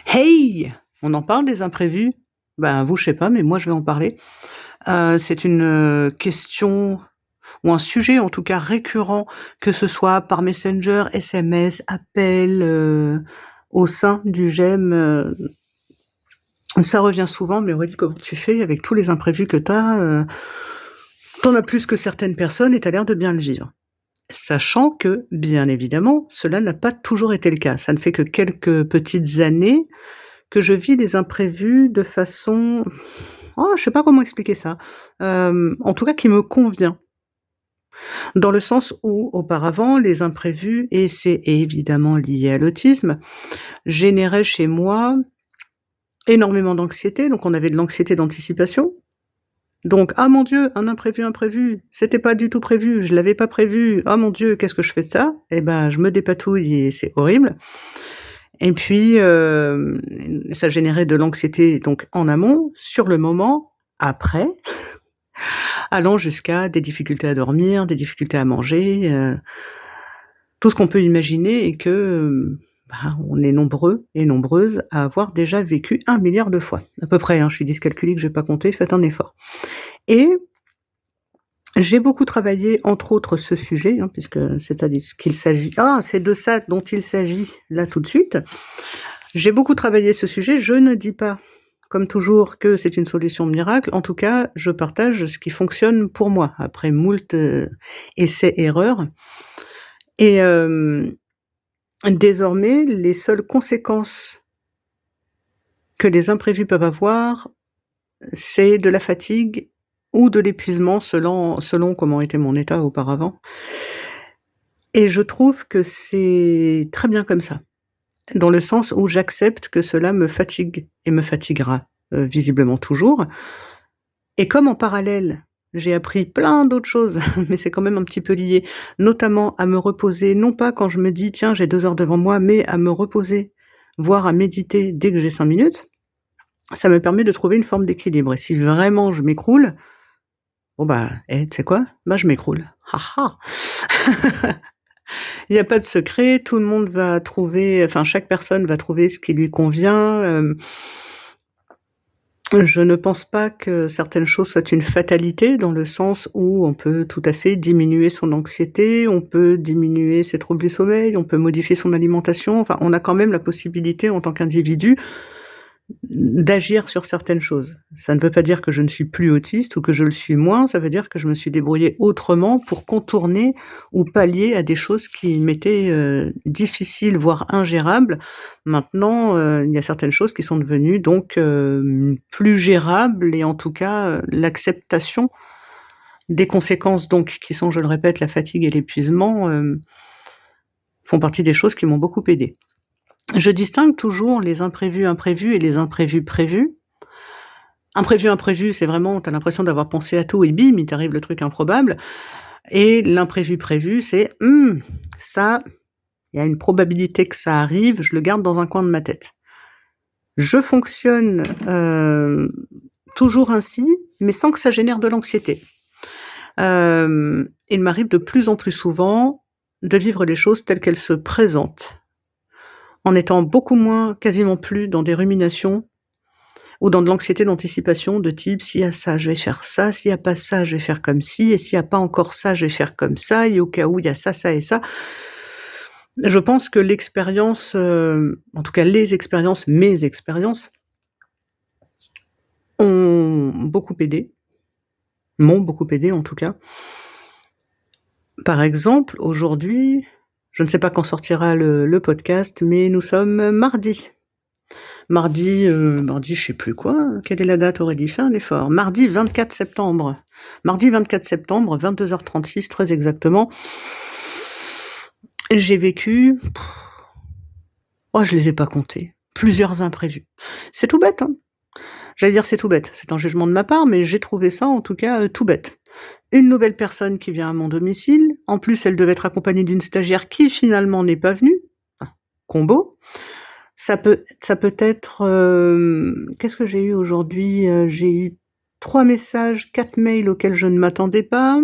Hey! On en parle des imprévus? Ben, vous, je sais pas, mais moi, je vais en parler. C'est une, question ou un sujet, en tout cas, récurrent, que ce soit par Messenger, SMS, appel, au sein du GEM, ça revient souvent. Mais Aurélie, comment tu fais avec tous les imprévus que tu as? Tu as plus que certaines personnes et tu as l'air de bien le vivre. Sachant que, bien évidemment, cela n'a pas toujours été le cas. Ça ne fait que quelques petites années que je vis les imprévus de façon je sais pas comment expliquer ça. En tout cas qui me convient. Dans le sens où, auparavant, les imprévus et c'est évidemment lié à l'autisme, généraient chez moi énormément d'anxiété. Donc on avait de l'anxiété d'anticipation. Donc: «Ah mon Dieu, un imprévu, c'était pas du tout prévu, je l'avais pas prévu. Ah mon Dieu, qu'est-ce que je fais de ça?» Et ben, je me dépatouille et c'est horrible. Et puis, ça générait de l'anxiété donc en amont, sur le moment, après, allant jusqu'à des difficultés à dormir, des difficultés à manger, tout ce qu'on peut imaginer et que, on est nombreux et nombreuses à avoir déjà vécu 1 milliard de fois. À peu près, hein, je suis dyscalculique, je vais pas compter, faites un effort. Et j'ai beaucoup travaillé, entre autres, ce sujet, hein, puisque c'est à ce qu'il s'agit c'est de ça dont il s'agit là tout de suite. J'ai beaucoup travaillé ce sujet, je ne dis pas, comme toujours, que c'est une solution miracle. En tout cas, je partage ce qui fonctionne pour moi, après moult, essais-erreurs et désormais, les seules conséquences que les imprévus peuvent avoir, c'est de la fatigue ou de l'épuisement selon comment était mon état auparavant et je trouve que c'est très bien comme ça. Dans le sens où j'accepte que cela me fatigue et me fatiguera, visiblement toujours et comme en parallèle, j'ai appris plein d'autres choses, mais c'est quand même un petit peu lié, notamment à me reposer, non pas quand je me dis: «Tiens, j'ai 2 heures devant moi», mais à me reposer, voire à méditer dès que j'ai 5 minutes, ça me permet de trouver une forme d'équilibre et si vraiment je m'écroule, bon tu sais quoi? Je m'écroule. Ha ha! Il y a pas de secret, tout le monde va trouver enfin chaque personne va trouver ce qui lui convient, je ne pense pas que certaines choses soient une fatalité, dans le sens où on peut tout à fait diminuer son anxiété, on peut diminuer ses troubles du sommeil, on peut modifier son alimentation, enfin on a quand même la possibilité en tant qu'individu d'agir sur certaines choses. Ça ne veut pas dire que je ne suis plus autiste ou que je le suis moins, ça veut dire que je me suis débrouillée autrement pour contourner ou pallier à des choses qui m'étaient, difficiles, voire ingérables. Maintenant, il y a certaines choses qui sont devenues donc, plus gérables et en tout cas, l'acceptation des conséquences donc qui sont, je le répète, la fatigue et l'épuisement, font partie des choses qui m'ont beaucoup aidée. Je distingue toujours les imprévus et les imprévus prévus. Imprévu, c'est vraiment tu as l'impression d'avoir pensé à tout et bim, il t'arrive le truc improbable et l'imprévu prévu, c'est: ça, il y a une probabilité que ça arrive, je le garde dans un coin de ma tête». Je fonctionne, toujours ainsi, mais sans que ça génère de l'anxiété. Il m'arrive de plus en plus souvent de vivre les choses telles qu'elles se présentent, en étant beaucoup moins, quasiment plus dans des ruminations ou dans de l'anxiété d'anticipation de type: «S'il y a ça, je vais faire ça, s'il y a pas ça, je vais faire comme ci et s'il y a pas encore ça, je vais faire comme ça et au cas où il y a ça, ça et ça». Je pense que l'expérience, en tout cas les expériences, mes expériences ont beaucoup aidé, m'ont beaucoup aidé en tout cas. Par exemple, aujourd'hui, je ne sais pas quand sortira le podcast, mais nous sommes mardi. Mardi je sais plus quoi, quelle est la date Aurélie? Fais un effort. Mardi 24 septembre. Mardi 24 septembre, 22h36 très exactement. J'ai vécu, je les ai pas comptés, plusieurs imprévus. C'est tout bête, hein. J'allais dire c'est tout bête, c'est un jugement de ma part, mais j'ai trouvé ça en tout cas, tout bête. Une nouvelle personne qui vient à mon domicile, en plus elle devait être accompagnée d'une stagiaire qui finalement n'est pas venue. Ah, combo. Ça peut être, qu'est-ce que j'ai eu aujourd'hui? J'ai eu 3 messages, 4 mails auxquels je ne m'attendais pas.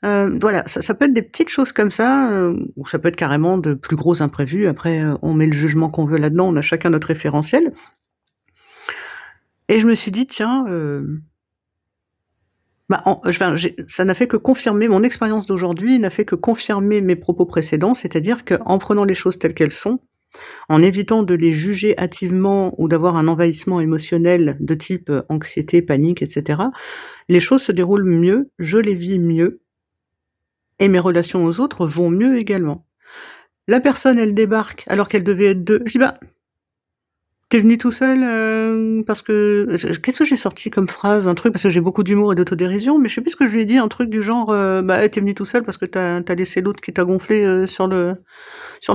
Voilà, ça peut être des petites choses comme ça, ou ça peut être carrément de plus gros imprévus. Après, on met le jugement qu'on veut là-dedans, on a chacun notre référentiel. Et je me suis dit: «Tiens, bah, ça n'a fait que confirmer mon expérience d'aujourd'hui n'a fait que confirmer mes propos précédents, c'est-à-dire qu'en prenant les choses telles qu'elles sont, en évitant de les juger hâtivement ou d'avoir un envahissement émotionnel de type, anxiété, panique et cetera, les choses se déroulent mieux, je les vis mieux et mes relations aux autres vont mieux également. La personne, elle débarque alors qu'elle devait être 2. Je dis: «Bah, tu es venu tout seul, parce que» qu'est-ce que j'ai sorti comme phrase? Un truc parce que j'ai beaucoup d'humour et d'autodérision, mais je sais plus ce que je lui ai dit, un truc du genre, «Bah, tu es venu tout seul parce que tu as laissé l'autre qui t'a gonflé, sur le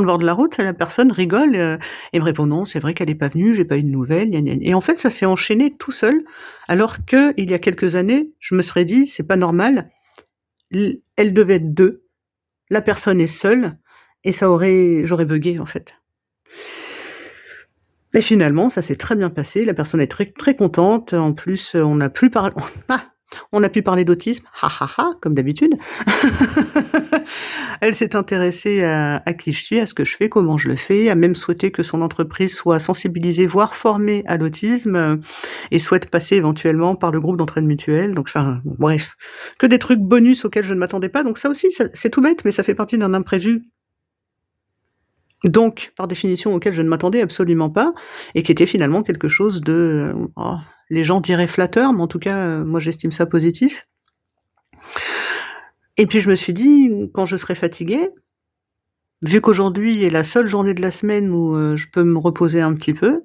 bord de la route». Et la personne rigole, et me répond: «Non, c'est vrai qu'elle est pas venue, j'ai pas eu de nouvelles, gna gna gna». Et en fait, ça s'est enchaîné tout seul, alors qu'il y a quelques années, je me serais dit: «C'est pas normal, elle devait être 2, la personne est seule», et j'aurais buggé, en fait. Et finalement, ça s'est très bien passé. La personne est très très contente. En plus, on a pu parler ah! On a pu parler d'autisme, ha ha ha, comme d'habitude. Elle s'est intéressée à qui je suis, à ce que je fais, comment je le fais, a même souhaité que son entreprise soit sensibilisée, voire formée à l'autisme, et souhaite passer éventuellement par le groupe d'entraide mutuelle. Donc enfin, bon, bref, que des trucs bonus auxquels je ne m'attendais pas. Donc ça aussi, c'est tout bête, mais ça fait partie d'un imprévu, donc par définition auquel je ne m'attendais absolument pas, et qui était finalement quelque chose de, les gens diraient flatteur, mais en tout cas, moi j'estime ça positif. Et puis je me suis dit: «Quand je serai fatiguée, vu qu'aujourd'hui est la seule journée de la semaine où, je peux me reposer un petit peu,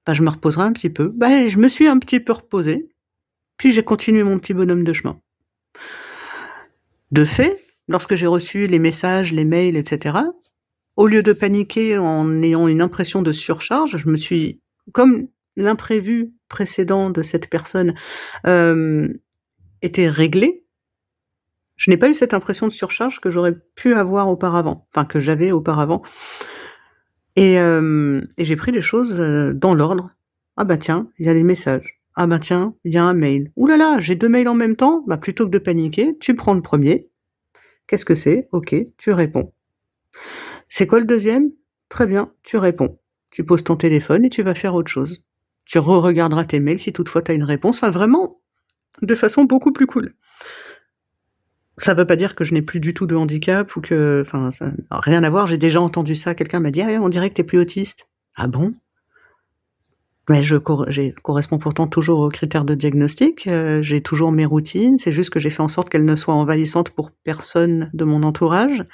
bah, je me reposerai un petit peu». Bah, je me suis un petit peu reposée, puis j'ai continué mon petit bonhomme de chemin. De fait, lorsque j'ai reçu les messages, les mails et cetera, au lieu de paniquer en ayant une impression de surcharge, je me suis comme l'imprévu précédent de cette personne, hem, était réglé, je n'ai pas eu cette impression de surcharge que j'aurais pu avoir auparavant, enfin que j'avais auparavant, et j'ai pris les choses, dans l'ordre. Ah bah tiens, il y a des messages. Ah bah tiens, il y a un mail. Ouh là là, j'ai 2 mails en même temps? Bah plutôt que de paniquer, tu prends le premier. Qu'est-ce que c'est? OK, tu réponds. C'est quoi le deuxième? Très bien, tu réponds. Tu poses ton téléphone et tu vas faire autre chose. Tu re-regarderas tes mails si toutefois tu as une réponse, enfin vraiment de façon beaucoup plus cool. Ça veut pas dire que je n'ai plus du tout de handicap ou que enfin ça rien à voir, j'ai déjà entendu ça, quelqu'un m'a dit: «Ah ouais, on dirait que tu es plus autiste». Ah bon? Mais je corresponds pourtant toujours aux critères de diagnostic, j'ai toujours mes routines, c'est juste que j'ai fait en sorte qu'elles ne soient envahissantes pour personne de mon entourage.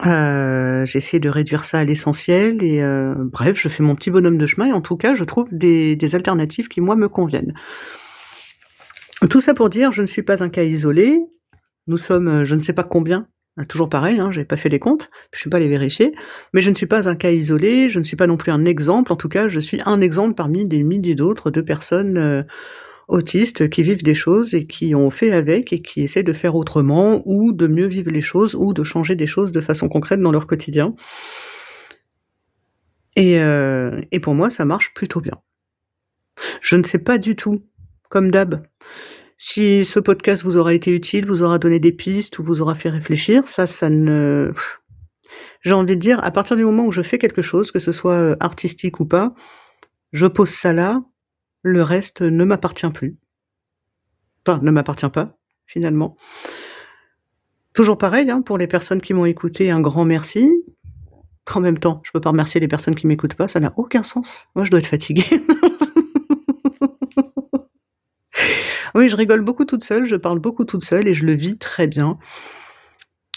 J'ai essayé de réduire ça à l'essentiel et bref, je fais mon petit bonhomme de chemin et en tout cas, je trouve des alternatives qui, moi, me conviennent. Tout ça pour dire, je ne suis pas un cas isolé. Nous sommes, je ne sais pas combien, toujours pareil, hein, j'ai pas fait les comptes, je suis pas allée vérifier, mais je ne suis pas un cas isolé, je ne suis pas non plus un exemple. En tout cas, je suis un exemple parmi des milliers d'autres de personnes, autistes qui vivent des choses et qui ont fait avec et qui essaient de faire autrement ou de mieux vivre les choses ou de changer des choses de façon concrète dans leur quotidien. Et pour moi, ça marche plutôt bien. Je ne sais pas du tout, comme d'hab, si ce podcast vous aura été utile, vous aura donné des pistes ou vous aura fait réfléchir, ça ne j'ai envie de dire, à partir du moment où je fais quelque chose, que ce soit, artistique ou pas, je pose ça là, le reste ne m'appartient plus. Enfin, ne m'appartient pas, finalement. Toujours pareil, hein, pour les personnes qui m'ont écouté, un grand merci. En même temps, je peux pas remercier les personnes qui m'écoutent pas, ça n'a aucun sens. Moi, je dois être fatiguée. Oui, je rigole beaucoup toute seule, je parle beaucoup toute seule et je le vis très bien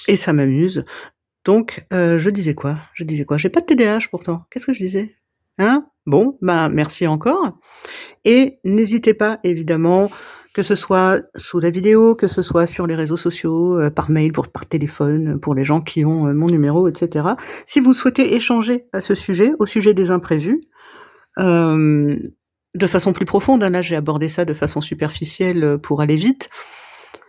et ça m'amuse. Donc, je disais quoi? Je disais quoi? J'ai pas de TDAH pourtant. Qu'est-ce que je disais? Hein? Bon, bah, merci encore et n'hésitez pas évidemment, que ce soit sous la vidéo, que ce soit sur les réseaux sociaux, par mail, par téléphone, pour les gens qui ont, mon numéro et cetera. Si vous souhaitez échanger à ce sujet, au sujet des imprévus, hem, de façon plus profonde, hein, là j'ai abordé ça de façon superficielle, pour aller vite.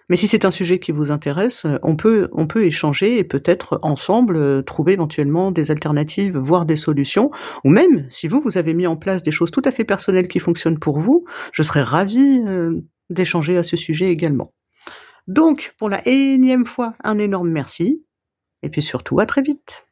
Mais si c'est un sujet qui vous intéresse, on peut échanger et peut-être ensemble, trouver éventuellement des alternatives, voire des solutions. Ou même, si vous avez mis en place des choses tout à fait personnelles qui fonctionnent pour vous, je serais ravie, d'échanger à ce sujet également. Donc, pour la énième fois, un énorme merci et puis surtout à très vite.